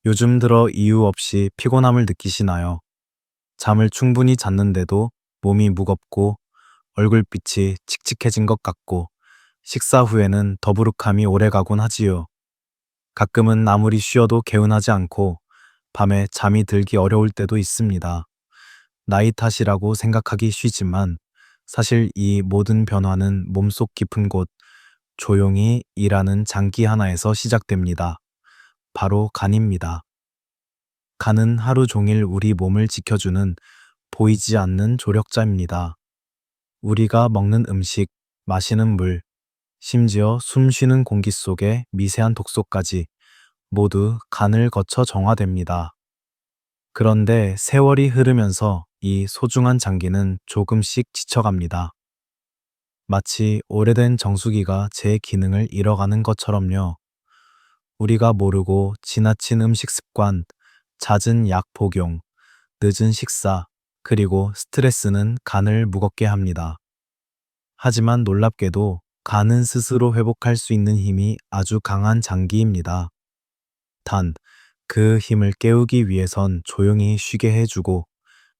요즘 들어 이유 없이 피곤함을 느끼시나요? 잠을 충분히 잤는데도 몸이 무겁고 얼굴빛이 칙칙해진 것 같고 식사 후에는 더부룩함이 오래가곤 하지요. 가끔은 아무리 쉬어도 개운하지 않고 밤에 잠이 들기 어려울 때도 있습니다. 나이 탓이라고 생각하기 쉬지만 사실 이 모든 변화는 몸속 깊은 곳 조용히 일하는 장기 하나에서 시작됩니다. 바로 간입니다. 간은 하루 종일 우리 몸을 지켜주는 보이지 않는 조력자입니다. 우리가 먹는 음식, 마시는 물, 심지어 숨 쉬는 공기 속의 미세한 독소까지 모두 간을 거쳐 정화됩니다. 그런데 세월이 흐르면서 이 소중한 장기는 조금씩 지쳐갑니다. 마치 오래된 정수기가 제 기능을 잃어가는 것처럼요. 우리가 모르고 지나친 음식 습관, 잦은 약 복용, 늦은 식사, 그리고 스트레스는 간을 무겁게 합니다. 하지만 놀랍게도 간은 스스로 회복할 수 있는 힘이 아주 강한 장기입니다. 단, 그 힘을 깨우기 위해선 조용히 쉬게 해주고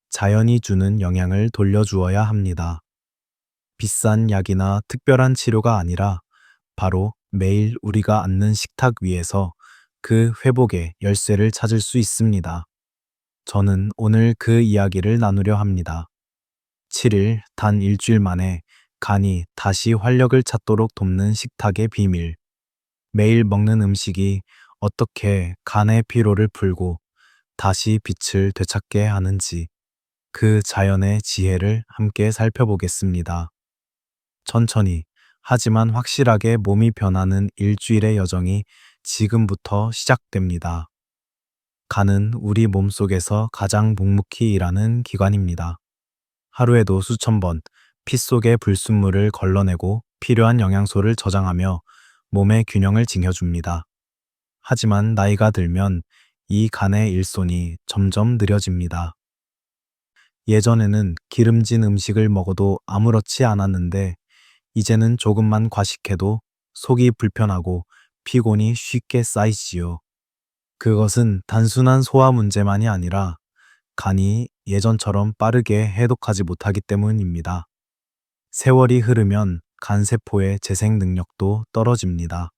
자연이 주는 영양을 돌려주어야 합니다. 비싼 약이나 특별한 치료가 아니라 바로 매일 우리가 앉는 식탁 위에서 그 회복의 열쇠를 찾을 수 있습니다. 저는 오늘 그 이야기를 나누려 합니다. 7일, 단 일주일 만에 간이 다시 활력을 찾도록 돕는 식탁의 비밀. 매일 먹는 음식이 어떻게 간의 피로를 풀고 다시 빛을 되찾게 하는지 그 자연의 지혜를 함께 살펴보겠습니다. 천천히, 하지만 확실하게 몸이 변하는 일주일의 여정이 지금부터 시작됩니다. 간은 우리 몸속에서 가장 묵묵히 일하는 기관입니다. 하루에도 수천 번 피 속의 불순물을 걸러내고 필요한 영양소를 저장하며 몸의 균형을 지켜줍니다. 하지만 나이가 들면 이 간의 일손이 점점 느려집니다. 예전에는 기름진 음식을 먹어도 아무렇지 않았는데 이제는 조금만 과식해도 속이 불편하고 피곤이 쉽게 쌓이지요. 그것은 단순한 소화 문제만이 아니라 간이 예전처럼 빠르게 해독하지 못하기 때문입니다. 세월이 흐르면 간 세포의 재생 능력도 떨어집니다.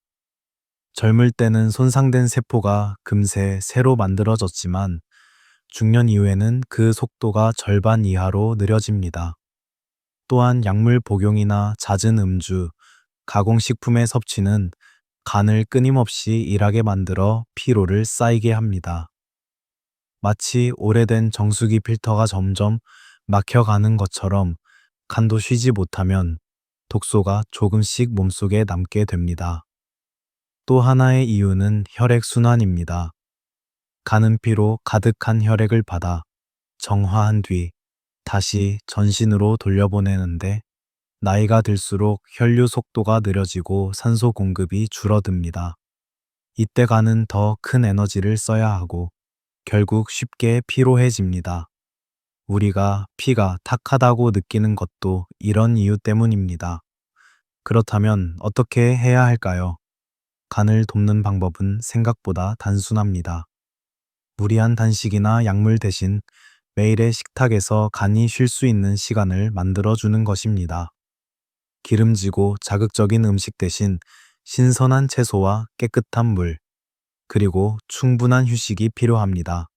젊을 때는 손상된 세포가 금세 새로 만들어졌지만 중년 이후에는 그 속도가 절반 이하로 느려집니다. 또한 약물 복용이나 잦은 음주, 가공식품의 섭취는 간을 끊임없이 일하게 만들어 피로를 쌓이게 합니다. 마치 오래된 정수기 필터가 점점 막혀가는 것처럼 간도 쉬지 못하면 독소가 조금씩 몸속에 남게 됩니다. 또 하나의 이유는 혈액순환입니다. 가는 피로 가득한 혈액을 받아 정화한 뒤 다시 전신으로 돌려보내는데 나이가 들수록 혈류 속도가 느려지고 산소 공급이 줄어듭니다. 이때 간은 더 큰 에너지를 써야 하고 결국 쉽게 피로해집니다. 우리가 피가 탁하다고 느끼는 것도 이런 이유 때문입니다. 그렇다면 어떻게 해야 할까요? 간을 돕는 방법은 생각보다 단순합니다. 무리한 단식이나 약물 대신 매일의 식탁에서 간이 쉴 수 있는 시간을 만들어주는 것입니다. 기름지고 자극적인 음식 대신 신선한 채소와 깨끗한 물, 그리고 충분한 휴식이 필요합니다.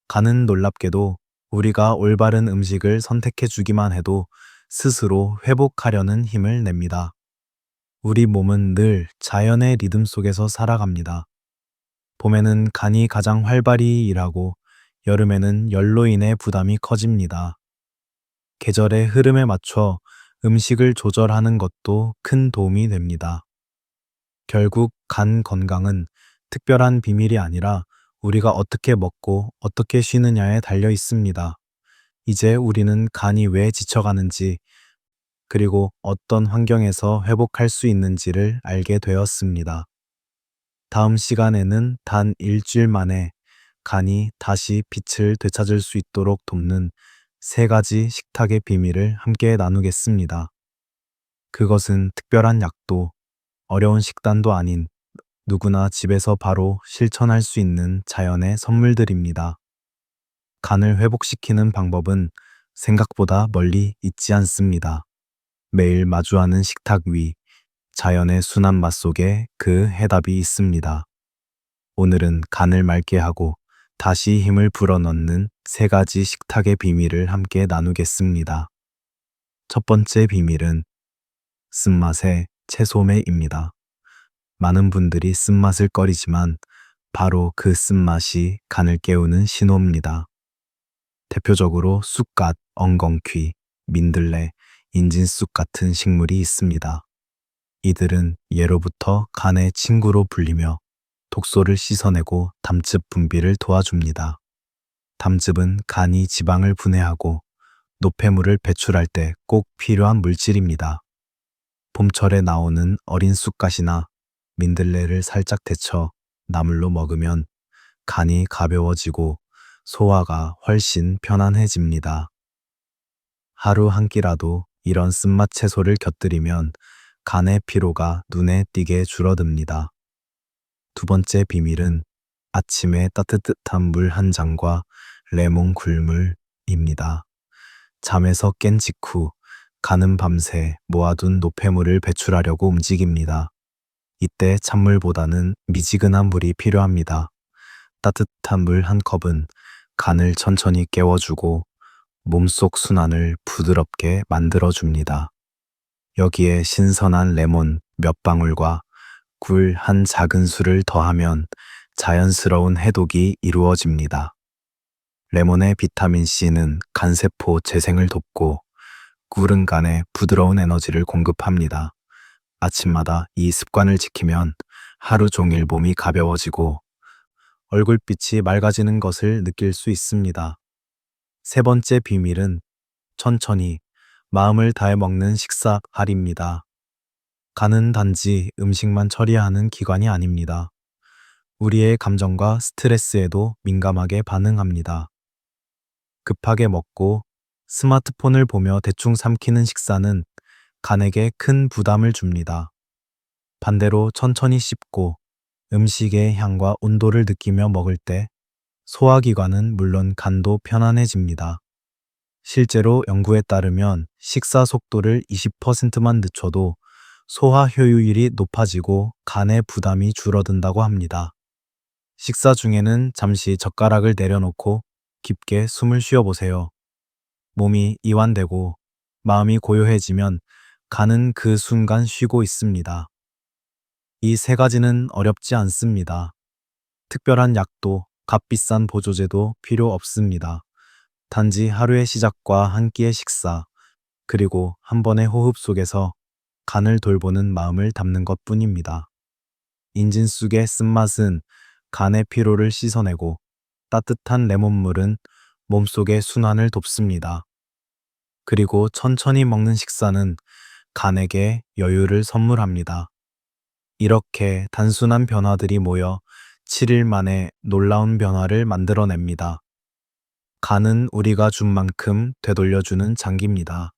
간은 놀랍게도 우리가 올바른 음식을 선택해 주기만 해도 스스로 회복하려는 힘을 냅니다. 우리 몸은 늘 자연의 리듬 속에서 살아갑니다. 봄에는 간이 가장 활발히 일하고 여름에는 열로 인해 부담이 커집니다. 계절의 흐름에 맞춰 음식을 조절하는 것도 큰 도움이 됩니다. 결국 간 건강은 특별한 비밀이 아니라 우리가 어떻게 먹고 어떻게 쉬느냐에 달려 있습니다. 이제 우리는 간이 왜 지쳐가는지, 그리고 어떤 환경에서 회복할 수 있는지를 알게 되었습니다. 다음 시간에는 단 일주일 만에 간이 다시 빛을 되찾을 수 있도록 돕는 3가지 식탁의 비밀을 함께 나누겠습니다. 그것은 특별한 약도 어려운 식단도 아닌 누구나 집에서 바로 실천할 수 있는 자연의 선물들입니다. 간을 회복시키는 방법은 생각보다 멀리 있지 않습니다. 매일 마주하는 식탁 위, 자연의 순한 맛 속에 그 해답이 있습니다. 오늘은 간을 맑게 하고 다시 힘을 불어넣는 세 가지 식탁의 비밀을 함께 나누겠습니다. 첫 번째 비밀은 쓴맛의 채소매입니다. 많은 분들이 쓴맛을 꺼리지만 바로 그 쓴맛이 간을 깨우는 신호입니다. 대표적으로 쑥갓, 엉겅퀴, 민들레, 인진쑥 같은 식물이 있습니다. 이들은 예로부터 간의 친구로 불리며 독소를 씻어내고 담즙 분비를 도와줍니다. 담즙은 간이 지방을 분해하고 노폐물을 배출할 때 꼭 필요한 물질입니다. 봄철에 나오는 어린 쑥갓이나 민들레를 살짝 데쳐 나물로 먹으면 간이 가벼워지고 소화가 훨씬 편안해집니다. 하루 한 끼라도 이런 쓴맛 채소를 곁들이면 간의 피로가 눈에 띄게 줄어듭니다. 두 번째 비밀은 아침에 따뜻한 물 한 잔과 레몬 굴물입니다. 잠에서 깬 직후 간은 밤새 모아둔 노폐물을 배출하려고 움직입니다. 이때 찬물보다는 미지근한 물이 필요합니다. 따뜻한 물 한 컵은 간을 천천히 깨워주고 몸속 순환을 부드럽게 만들어줍니다. 여기에 신선한 레몬 몇 방울과 굴 한 작은술을 더하면 자연스러운 해독이 이루어집니다. 레몬의 비타민C는 간세포 재생을 돕고 굴은 간에 부드러운 에너지를 공급합니다. 아침마다 이 습관을 지키면 하루 종일 몸이 가벼워지고 얼굴빛이 맑아지는 것을 느낄 수 있습니다. 세 번째 비밀은 천천히 마음을 다해 먹는 식사할입니다. 간은 단지 음식만 처리하는 기관이 아닙니다. 우리의 감정과 스트레스에도 민감하게 반응합니다. 급하게 먹고 스마트폰을 보며 대충 삼키는 식사는 간에게 큰 부담을 줍니다. 반대로 천천히 씹고 음식의 향과 온도를 느끼며 먹을 때 소화기관은 물론 간도 편안해집니다. 실제로 연구에 따르면 식사 속도를 20%만 늦춰도 소화 효율이 높아지고 간의 부담이 줄어든다고 합니다. 식사 중에는 잠시 젓가락을 내려놓고 깊게 숨을 쉬어보세요. 몸이 이완되고 마음이 고요해지면 간은 그 순간 쉬고 있습니다. 이 세 가지는 어렵지 않습니다. 특별한 약도 값비싼 보조제도 필요 없습니다. 단지 하루의 시작과 한 끼의 식사, 그리고 한 번의 호흡 속에서 간을 돌보는 마음을 담는 것뿐입니다. 인진쑥의 쓴맛은 간의 피로를 씻어내고 따뜻한 레몬물은 몸속의 순환을 돕습니다. 그리고 천천히 먹는 식사는 간에게 여유를 선물합니다. 이렇게 단순한 변화들이 모여 7일 만에 놀라운 변화를 만들어냅니다. 간은 우리가 준 만큼 되돌려주는 장기입니다.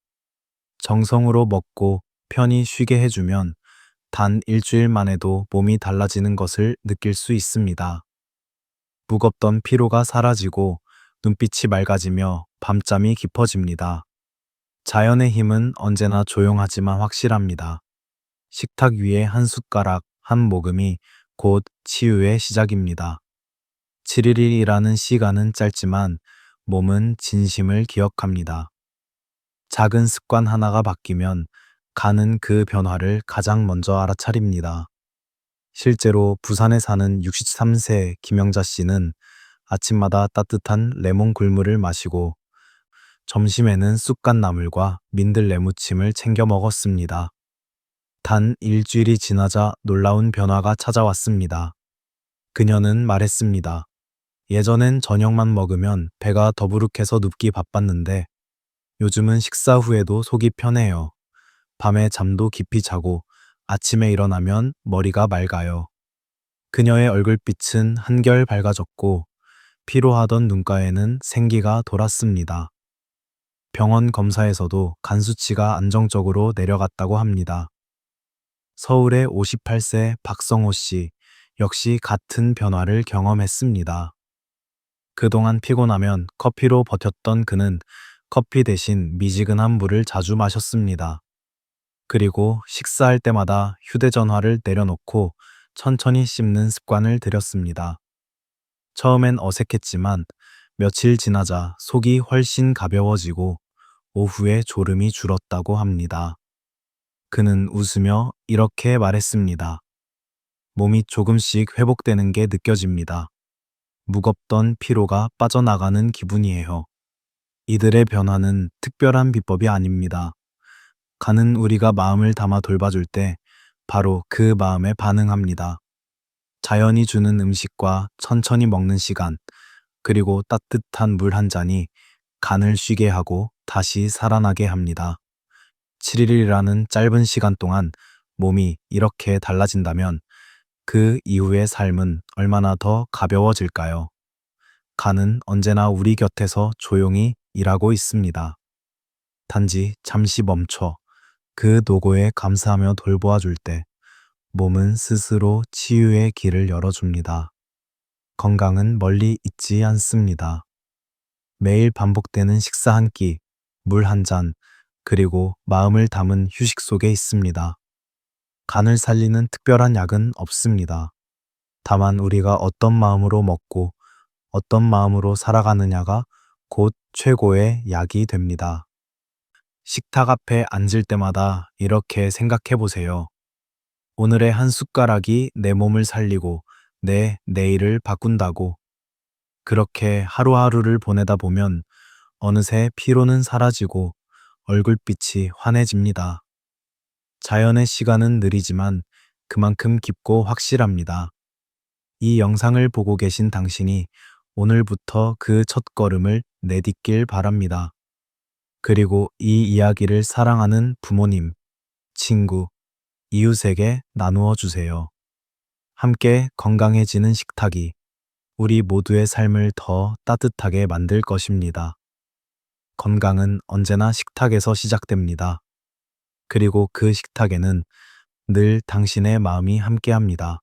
정성으로 먹고 편히 쉬게 해주면 단 일주일 만에도 몸이 달라지는 것을 느낄 수 있습니다. 무겁던 피로가 사라지고 눈빛이 맑아지며 밤잠이 깊어집니다. 자연의 힘은 언제나 조용하지만 확실합니다. 식탁 위에 한 숟가락, 한 모금이 곧 치유의 시작입니다. 7일이라는 시간은 짧지만 몸은 진심을 기억합니다. 작은 습관 하나가 바뀌면 간은 그 변화를 가장 먼저 알아차립니다. 실제로 부산에 사는 63세 김영자 씨는 아침마다 따뜻한 레몬 굴물을 마시고 점심에는 쑥갓나물과 민들레 무침을 챙겨 먹었습니다. 단 일주일이 지나자 놀라운 변화가 찾아왔습니다. 그녀는 말했습니다. 예전엔 저녁만 먹으면 배가 더부룩해서 눕기 바빴는데 요즘은 식사 후에도 속이 편해요. 밤에 잠도 깊이 자고 아침에 일어나면 머리가 맑아요. 그녀의 얼굴빛은 한결 밝아졌고 피로하던 눈가에는 생기가 돌았습니다. 병원 검사에서도 간 수치가 안정적으로 내려갔다고 합니다. 서울의 58세 박성호 씨, 역시 같은 변화를 경험했습니다. 그동안 피곤하면 커피로 버텼던 그는 커피 대신 미지근한 물을 자주 마셨습니다. 그리고 식사할 때마다 휴대전화를 내려놓고 천천히 씹는 습관을 들였습니다. 처음엔 어색했지만 며칠 지나자 속이 훨씬 가벼워지고 오후에 졸음이 줄었다고 합니다. 그는 웃으며 이렇게 말했습니다. 몸이 조금씩 회복되는 게 느껴집니다. 무겁던 피로가 빠져나가는 기분이에요. 이들의 변화는 특별한 비법이 아닙니다. 간은 우리가 마음을 담아 돌봐줄 때 바로 그 마음에 반응합니다. 자연이 주는 음식과 천천히 먹는 시간, 그리고 따뜻한 물 한 잔이 간을 쉬게 하고 다시 살아나게 합니다. 7일이라는 짧은 시간 동안 몸이 이렇게 달라진다면 그 이후의 삶은 얼마나 더 가벼워질까요? 간은 언제나 우리 곁에서 조용히 일하고 있습니다. 단지 잠시 멈춰 그 노고에 감사하며 돌보아줄 때 몸은 스스로 치유의 길을 열어줍니다. 건강은 멀리 있지 않습니다. 매일 반복되는 식사 한 끼, 물 한 잔, 그리고 마음을 담은 휴식 속에 있습니다. 간을 살리는 특별한 약은 없습니다. 다만 우리가 어떤 마음으로 먹고 어떤 마음으로 살아가느냐가 곧 최고의 약이 됩니다. 식탁 앞에 앉을 때마다 이렇게 생각해 보세요. 오늘의 한 숟가락이 내 몸을 살리고 내 내일을 바꾼다고. 그렇게 하루하루를 보내다 보면 어느새 피로는 사라지고 얼굴빛이 환해집니다. 자연의 시간은 느리지만 그만큼 깊고 확실합니다. 이 영상을 보고 계신 당신이 오늘부터 그 첫걸음을 내딛길 바랍니다. 그리고 이 이야기를 사랑하는 부모님, 친구, 이웃에게 나누어 주세요. 함께 건강해지는 식탁이 우리 모두의 삶을 더 따뜻하게 만들 것입니다. 건강은 언제나 식탁에서 시작됩니다. 그리고 그 식탁에는 늘 당신의 마음이 함께합니다.